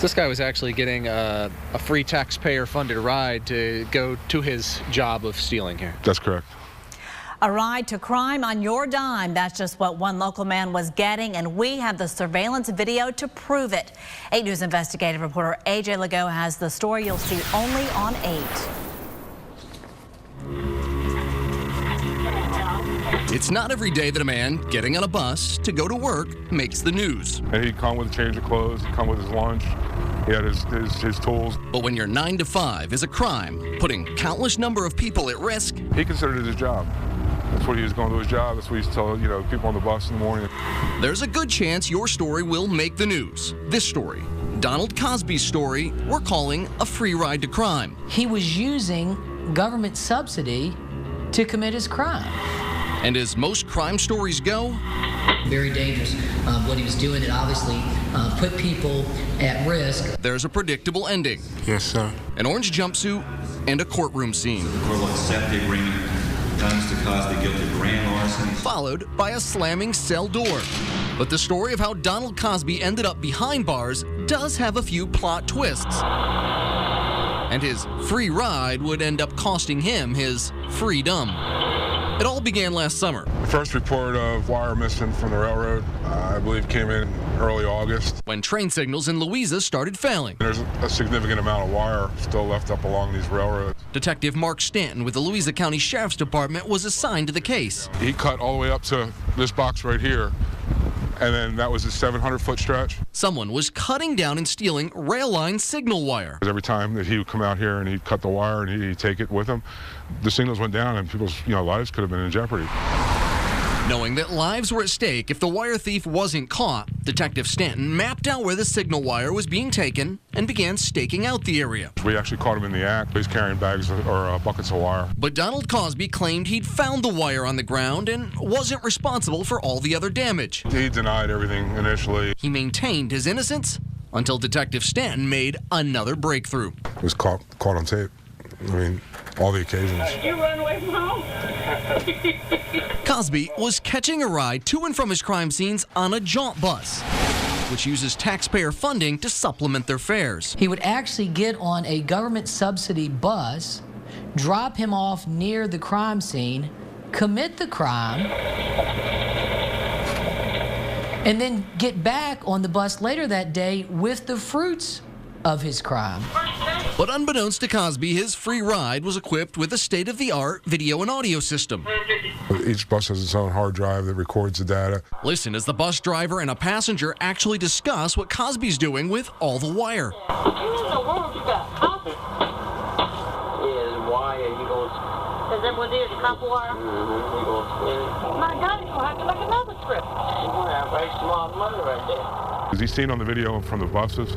This guy was actually getting a free taxpayer-funded ride to go to his job of stealing here. That's correct. A ride to crime on your dime. That's just what one local man was getting, and we have the surveillance video to prove it. 8 News investigative reporter AJ Lagoe has the story you'll see only on 8. It's not every day that a man getting on a bus to go to work makes the news. And he'd come with a change of clothes, he'd come with his lunch, he had his tools. But when your 9 to 5 is a crime, putting countless number of people at risk. He considered it his job. That's what he was going to his job. That's what he used to tell, people on the bus in the morning. There's a good chance your story will make the news. This story, Donald Cosby's story, we're calling a free ride to crime. He was using government subsidy to commit his crime. And as most crime stories go, very dangerous. What he was doing, it obviously put people at risk. There's a predictable ending. Yes, sir. An orange jumpsuit and a courtroom scene. The court will accept the agreement comes to Cosby guilty of grand larceny. Followed by a slamming cell door. But the story of how Donald Cosby ended up behind bars does have a few plot twists. And his free ride would end up costing him his freedom. It all began last summer. The first report of wire missing from the railroad, I believe, came in early August. When train signals in Louisa started failing. There's a significant amount of wire still left up along these railroads. Detective Mark Stanton with the Louisa County Sheriff's Department was assigned to the case. He cut all the way up to this box right here, and then that was a 700-foot stretch. Someone was cutting down and stealing rail line signal wire. Every time that he would come out here and he'd cut the wire and he'd take it with him, the signals went down and people's lives could have been in jeopardy. Knowing that lives were at stake if the wire thief wasn't caught, Detective Stanton mapped out where the signal wire was being taken and began staking out the area. We actually caught him in the act. He's carrying bags or buckets of wire. But Donald Cosby claimed he'd found the wire on the ground and wasn't responsible for all the other damage. He denied everything initially. He maintained his innocence until Detective Stanton made another breakthrough. It was caught on tape. I mean, all the occasions. You run away from home? Cosby was catching a ride to and from his crime scenes on a jaunt bus, which uses taxpayer funding to supplement their fares. He would actually get on a government subsidy bus, drop him off near the crime scene, commit the crime, and then get back on the bus later that day with the fruits of his crime. But unbeknownst to Cosby, his free ride was equipped with a state-of-the-art video and audio system. Each bus has its own hard drive that records the data. Listen as the bus driver and a passenger actually discuss what Cosby's doing with all the wire. What in the world you got? Copper? Yeah, wire, you gonna... Is that what it is, copper wire? Mm-hmm, you gonna spin it. My God, you're gonna have to make another trip. You're gonna have very small money right there. As he's seen on the video from the buses,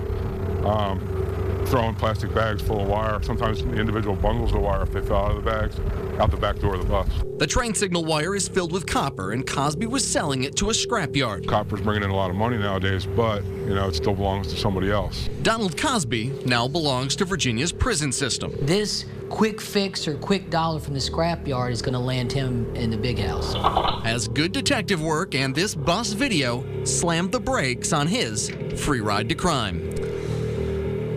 throwing plastic bags full of wire. Sometimes the individual bundles of wire, if they fell out of the bags, out the back door of the bus. The train signal wire is filled with copper, and Cosby was selling it to a scrapyard. Copper's bringing in a lot of money nowadays, but, it still belongs to somebody else. Donald Cosby now belongs to Virginia's prison system. This quick fix or quick dollar from the scrapyard is going to land him in the big house. As good detective work and this bus video slammed the brakes on his free ride to crime.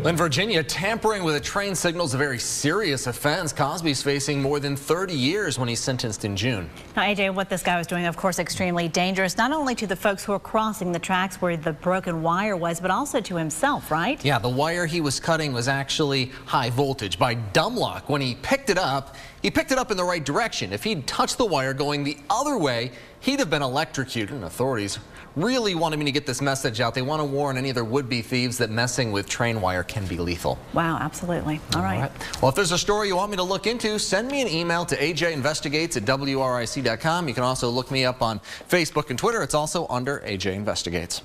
In Virginia, tampering with a train signal is a very serious offense. Cosby's facing more than 30 years when he's sentenced in June. Now, AJ, what this guy was doing, of course, extremely dangerous, not only to the folks who were crossing the tracks where the broken wire was, but also to himself, right? Yeah, the wire he was cutting was actually high voltage. By dumb luck, when he picked it up in the right direction. If he'd touched the wire going the other way, he'd have been electrocuted, and authorities really wanted me to get this message out. They want to warn any other would-be thieves that messing with train wire can be lethal. Wow, absolutely. All right. Well, if there's a story you want me to look into, send me an email to ajinvestigates@wric.com. You can also look me up on Facebook and Twitter. It's also under AJ Investigates.